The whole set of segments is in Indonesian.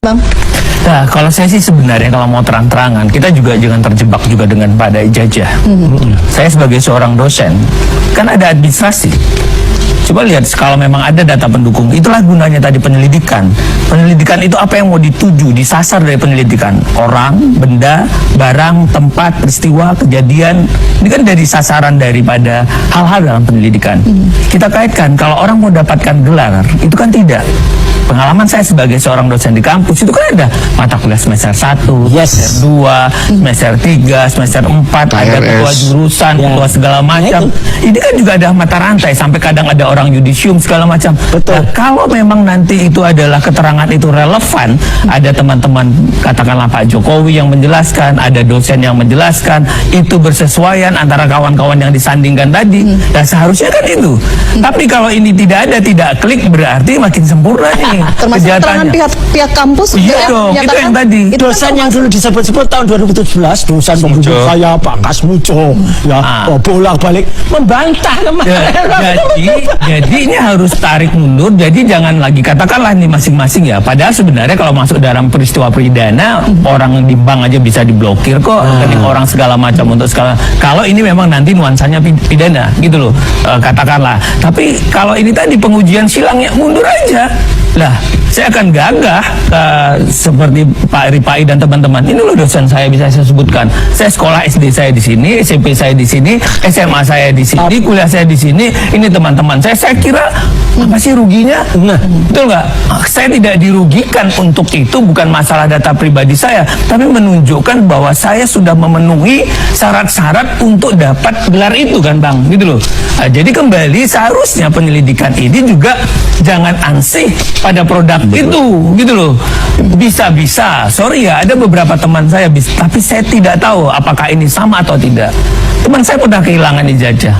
Bang? Nah, kalau saya sih sebenarnya kalau mau terang-terangan, kita juga jangan terjebak juga dengan pada ijazah. Saya sebagai seorang dosen, kan ada administrasi. Coba lihat, kalau memang ada data pendukung, itulah gunanya tadi penyelidikan. Penyelidikan itu apa yang mau dituju, disasar dari penyelidikan. Orang, benda, barang, tempat, peristiwa, kejadian. Ini kan dari sasaran daripada hal-hal dalam penyelidikan. Kita kaitkan, kalau orang mau dapatkan gelar, itu kan tidak. Pengalaman saya sebagai seorang dosen di kampus itu kan ada mata kuliah semester 1, semester 2, semester 3, semester 4, ada ketua jurusan, ketua segala macam. Ini kan juga ada mata rantai, sampai kadang ada orang yudisium segala macam. Nah, kalau memang nanti itu adalah keterangan itu relevan, ada teman-teman katakanlah Pak Jokowi yang menjelaskan, ada dosen yang menjelaskan, itu bersesuaian antara kawan-kawan yang disandingkan tadi, dan seharusnya kan itu. Tapi kalau ini tidak ada, tidak klik, berarti makin sempurna nih. Termasuk keterangan pihak kampus. Iya dong, itu yang tadi. Dosen yang dulu disebut-sebut tahun 2017, dosen pembunuh saya Pak Kasmuco, bolak-balik membantah kemarin. Jadi ini harus tarik mundur. Jadi jangan lagi katakanlah nih masing-masing ya. Padahal sebenarnya kalau masuk dalam peristiwa pidana, orang di bank aja bisa diblokir kok. Rekening orang segala macam untuk segala. Kalau ini memang nanti nuansanya pidana, gitu loh. Katakanlah. Tapi kalau ini tadi pengujian silangnya mundur aja. Lah, saya akan gagah seperti Pak Ripai dan teman-teman. Ini loh dosen saya, bisa saya sebutkan. Saya sekolah SD saya di sini, SMP saya di sini, SMA saya di sini, kuliah saya di sini. Ini teman-teman saya kira apa sih ruginya? Betul nggak? Saya tidak dirugikan untuk itu, bukan masalah data pribadi saya, tapi menunjukkan bahwa saya sudah memenuhi syarat-syarat untuk dapat gelar itu kan, Bang, gitu loh. Nah, jadi kembali seharusnya penyelidikan ini juga jangan ansih pada produk itu, gitu loh. Bisa-bisa, sorry ya, ada beberapa teman saya tapi saya tidak tahu apakah ini sama atau tidak. Teman saya pernah kehilangan ijazah,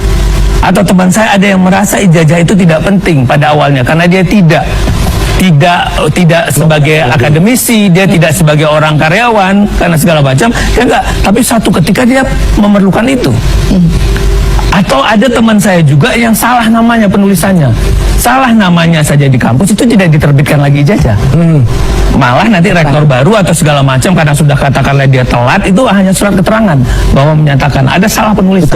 atau teman saya ada yang merasa ijazah itu tidak penting pada awalnya karena dia tidak sebagai akademisi, dia tidak sebagai orang karyawan karena segala macam, ya enggak. Tapi satu ketika dia memerlukan itu. Atau ada teman saya juga yang salah namanya penulisannya, salah namanya saja di kampus itu tidak diterbitkan lagi ijazah. Malah nanti rektor baru atau segala macam karena sudah katakanlah dia telat, itu hanya surat keterangan bahwa menyatakan ada salah penulis.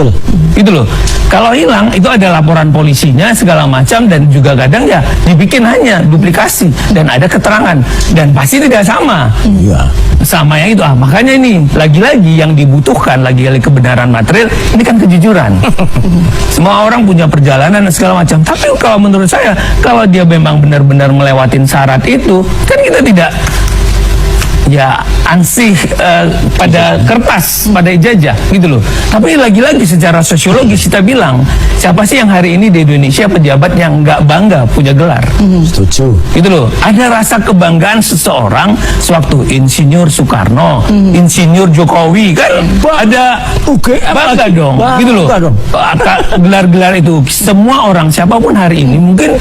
Gitu loh. Kalau hilang itu ada laporan polisinya segala macam, dan juga kadang ya dibikin hanya duplikasi dan ada keterangan dan pasti tidak sama. Sama yang itu. Makanya ini lagi-lagi yang dibutuhkan lagi-lagi kebenaran material, ini kan kejujuran. Semua orang punya perjalanan dan segala macam. Tapi kalau menurut saya, kalau dia memang benar-benar melewatin syarat itu, kan kita tidak ya ansih pada kertas, pada ijazah, gitu loh. Tapi lagi-lagi secara sosiologis kita bilang, siapa sih yang hari ini di Indonesia pejabat yang nggak bangga punya gelar? Setuju. Gitu loh. Ada rasa kebanggaan seseorang sewaktu Insinyur Soekarno, Insinyur Jokowi, kan ada bangga dong, gitu loh. Gelar-gelar itu semua orang siapapun hari ini mungkin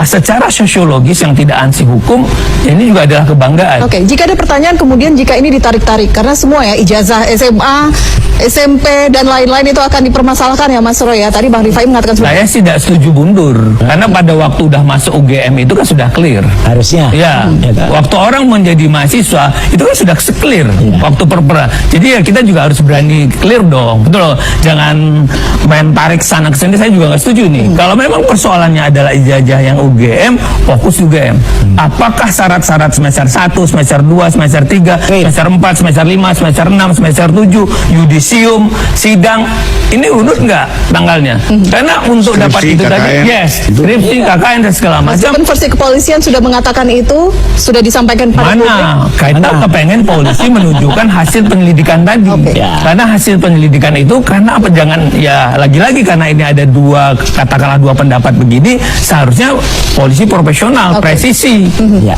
secara sosiologis yang tidak ansih hukum, ya ini juga adalah kebanggaan. Oke, jika ada pertanyaan kemudian jika ini ditarik-tarik, karena semua ya ijazah SMA, SMP dan lain-lain itu akan dipermasalahkan ya Mas Roy ya. Tadi Bang Rifai mengatakan saya tidak setuju mundur karena pada waktu udah masuk UGM itu kan sudah clear. Harusnya. Ya, waktu orang menjadi mahasiswa itu kan sudah clear waktu perpera. Jadi ya kita juga harus berani clear dong. Betul loh. Jangan main tarik sana ke sini, saya juga nggak setuju nih. Kalau memang persoalannya adalah ijazah yang UGM, fokus UGM. Apakah syarat-syarat semester 1, semester 2, semester 3, semester 4, semester 5, semester 6, semester 7, yudisium, sidang, ini urut nggak tanggalnya? Karena untuk skripsi, dapat itu tadi, skripsi, KKN dan segala macam. Versi kepolisian sudah mengatakan itu, sudah disampaikan pada publik. Kita kepengen polisi menunjukkan hasil penyelidikan tadi. Karena hasil penyelidikan itu, karena apa? Jangan ya lagi-lagi karena ini ada katakanlah dua pendapat begini, seharusnya polisi profesional, presisi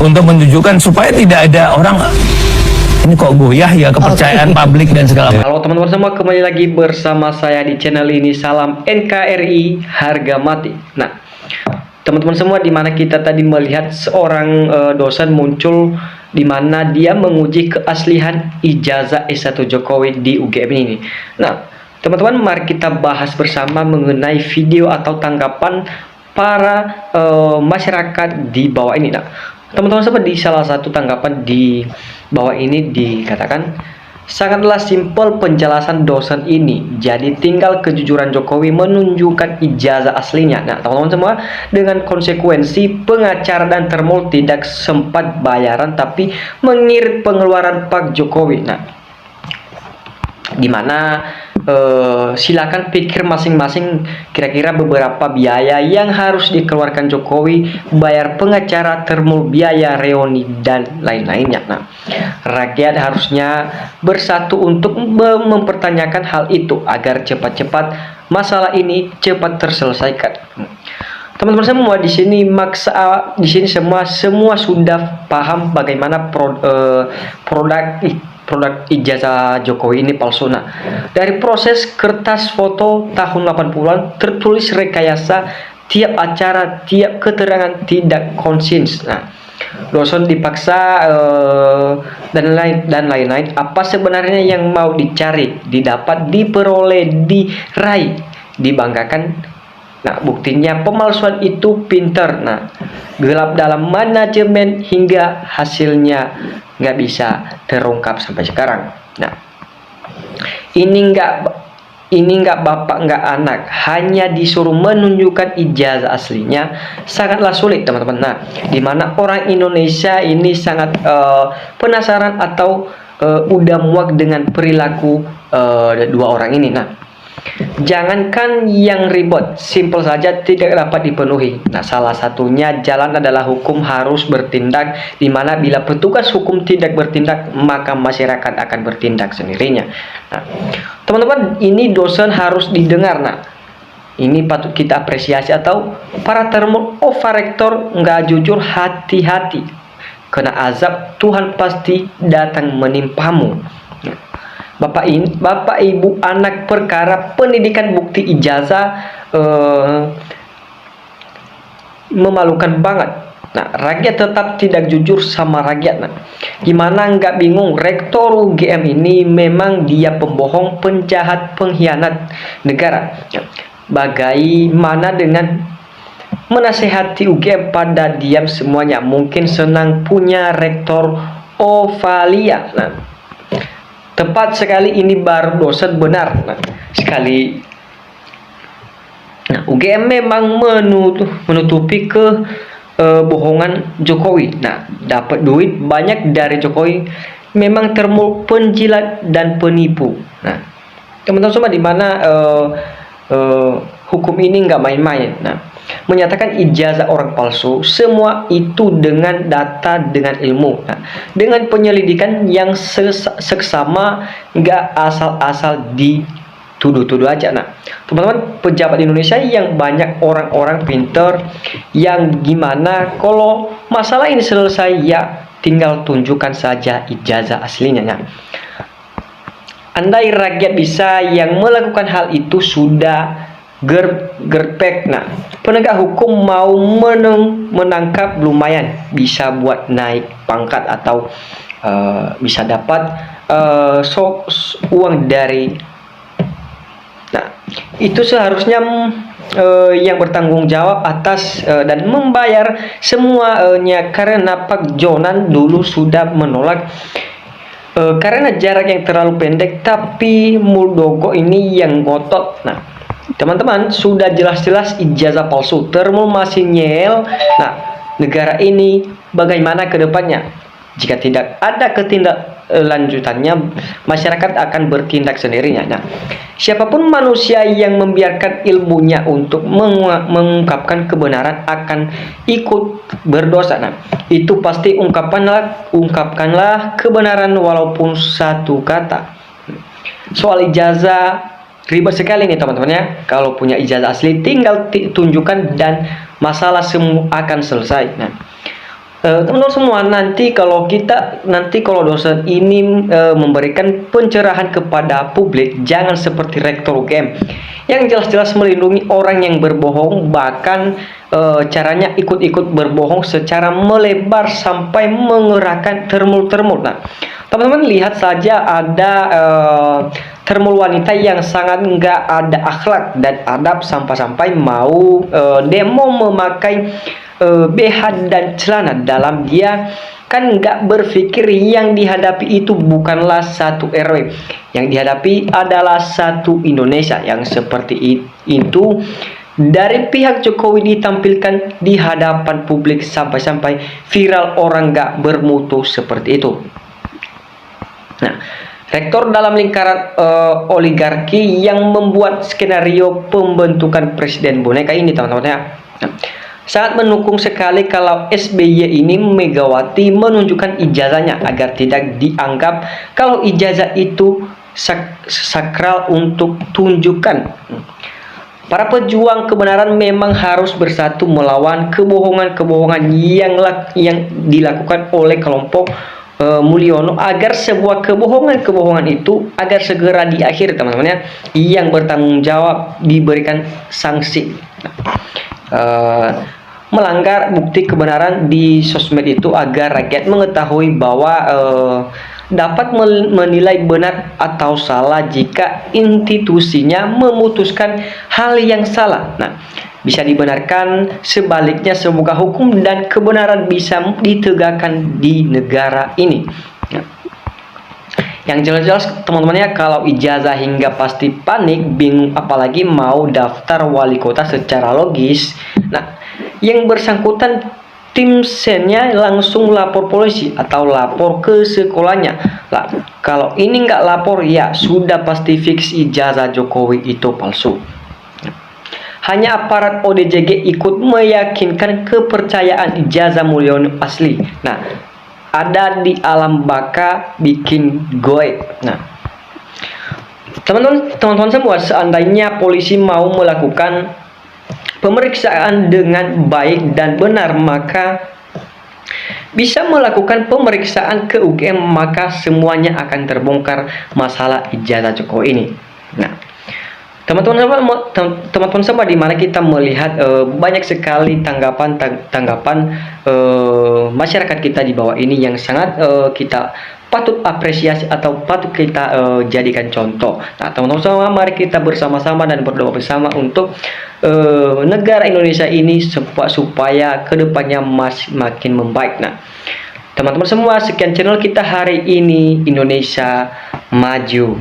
untuk menunjukkan supaya tidak ada orang ini kok goyah ya kepercayaan publik dan segala macam. Halo teman-teman semua, kembali lagi bersama saya di channel ini. Salam NKRI, harga mati. Nah, teman-teman semua, dimana kita tadi melihat seorang dosen muncul di mana dia menguji keaslian ijazah S1 Jokowi di UGM ini. Nah, teman-teman, mari kita bahas bersama mengenai video atau tanggapan para masyarakat di bawah ini. Nah, Teman-teman sempat di salah satu tanggapan di bawah ini dikatakan, sangatlah simpel penjelasan dosen ini, jadi tinggal kejujuran Jokowi menunjukkan ijazah aslinya. Nah teman-teman semua, dengan konsekuensi pengacara dan termul tidak sempat bayaran tapi mengirit pengeluaran Pak Jokowi. Nah dimana silakan pikir masing-masing kira-kira beberapa biaya yang harus dikeluarkan Jokowi, bayar pengacara, termul, biaya reuni dan lain-lainnya. Nah, rakyat harusnya bersatu untuk mempertanyakan hal itu agar cepat-cepat masalah ini cepat terselesaikan. Teman-teman semua di sini semua sudah paham bagaimana produk ijazah Jokowi ini palsu. Nah, dari proses kertas foto tahun 80-an tertulis rekayasa, tiap acara, tiap keterangan tidak konsins. Nah, dosen dipaksa dan lain-lain. Apa sebenarnya yang mau dicari, didapat, diperoleh, diraih, dibanggakan? Nah, buktinya pemalsuan itu pinter. Nah, gelap dalam manajemen hingga hasilnya nggak bisa terungkap sampai sekarang. Nah, ini nggak bapak nggak anak, hanya disuruh menunjukkan ijazah aslinya sangatlah sulit teman-teman. Nah, dimana orang Indonesia ini sangat penasaran atau udah muak dengan perilaku dua orang ini. Nah, jangankan yang ribet, simpel saja tidak dapat dipenuhi. Nah, salah satunya jalan adalah hukum harus bertindak, di mana bila petugas hukum tidak bertindak, maka masyarakat akan bertindak sendirinya. Nah, teman-teman, ini dosen harus didengar. Nah, ini patut kita apresiasi. Atau para termul overrektor nggak jujur, hati-hati, kena azab Tuhan pasti datang menimpamu. Bapak ibu anak perkara pendidikan bukti ijazah memalukan banget. Nah, rakyat tetap tidak jujur sama rakyat. Nah, gimana nggak bingung, rektor UGM ini memang dia pembohong, penjahat, pengkhianat negara. Bagaimana dengan menasehati UGM pada diam semuanya? Mungkin senang punya rektor Ovalia. Nah, tepat sekali, ini baru dosen benar. Nah, UGM memang menutupi kebohongan Jokowi. Nah, dapat duit banyak dari Jokowi, memang termul penjilat dan penipu. Nah, teman-teman semua, di mana hukum ini nggak main-main. Nah, menyatakan ijazah orang palsu, semua itu dengan data, dengan ilmu, nah, dengan penyelidikan yang seksama, nggak asal-asal dituduh-tuduh aja. Nah, teman-teman, pejabat Indonesia yang banyak orang-orang pinter yang gimana kalau masalah ini selesai, ya tinggal tunjukkan saja ijazah aslinya. Nah, andai rakyat bisa yang melakukan hal itu sudah gerpek. Nah, penegak hukum mau menangkap lumayan, bisa buat naik pangkat atau bisa dapat uang dari. Nah, itu seharusnya yang bertanggung jawab atas dan membayar semuanya, karena Pak Jonan dulu sudah menolak karena jarak yang terlalu pendek, tapi Muldoko ini yang ngotot. Nah, teman-teman, sudah jelas-jelas ijazah palsu, termul masih nyel. Nah, negara ini bagaimana ke depannya? Jika tidak ada ketindaklanjutannya, masyarakat akan bertindak sendirinya. Nah, siapapun manusia yang membiarkan ilmunya untuk mengungkapkan kebenaran akan ikut berdosa. Nah, itu pasti ungkapkanlah kebenaran walaupun satu kata. Soal ijazah, ribet sekali nih teman-teman ya. Kalau punya ijazah asli tinggal tunjukkan dan masalah semua akan selesai. Nah, teman-teman semua, nanti kalau dosen ini memberikan pencerahan kepada publik, jangan seperti rektor UGM yang jelas-jelas melindungi orang yang berbohong, bahkan caranya ikut-ikut berbohong secara melebar sampai mengerahkan termul-termul. Nah, teman-teman lihat saja ada termul wanita yang sangat nggak ada akhlak dan adab sampai-sampai mau demo memakai BH dan celana dalam. Dia kan nggak berpikir yang dihadapi itu bukanlah satu RW, yang dihadapi adalah satu Indonesia yang seperti itu. Dari pihak Jokowi ditampilkan di hadapan publik sampai-sampai viral, orang nggak bermutu seperti itu. Nah, rektor dalam lingkaran oligarki yang membuat skenario pembentukan presiden boneka ini, teman-teman ya. Nah, sangat mendukung sekali kalau SBY ini Megawati menunjukkan ijazahnya agar tidak dianggap kalau ijazah itu sakral untuk tunjukkan. Para pejuang kebenaran memang harus bersatu melawan kebohongan-kebohongan yang dilakukan oleh kelompok Mulyono agar sebuah kebohongan itu agar segera diakhiri, teman-teman ya. Yang bertanggung jawab diberikan sanksi. Melanggar bukti kebenaran di sosmed itu agar rakyat mengetahui bahwa dapat menilai benar atau salah jika institusinya memutuskan hal yang salah. Nah, bisa dibenarkan, sebaliknya semoga hukum dan kebenaran bisa ditegakkan di negara ini. Nah, yang jelas-jelas teman-teman ya, kalau ijazah hingga pasti panik, bingung apalagi mau daftar wali kota secara logis. Nah, yang bersangkutan tim sennya langsung lapor polisi atau lapor ke sekolahnya lah. Kalau ini nggak lapor, ya sudah pasti fix ijazah Jokowi itu palsu. Hanya aparat ODJG ikut meyakinkan kepercayaan ijazah Mulyono asli. Nah, ada di alam baka bikin goek. Nah, teman-teman semua, seandainya polisi mau melakukan pemeriksaan dengan baik dan benar, maka bisa melakukan pemeriksaan ke UGM, maka semuanya akan terbongkar masalah ijazah Jokowi ini. Nah, teman-teman semua, di mana kita melihat banyak sekali tanggapan masyarakat kita di bawah ini yang sangat kita patut apresiasi atau patut kita jadikan contoh. Nah, teman-teman semua, mari kita bersama-sama dan berdoa bersama untuk negara Indonesia ini supaya kedepannya makin membaik. Nah, teman-teman semua, sekian channel kita hari ini, Indonesia Maju.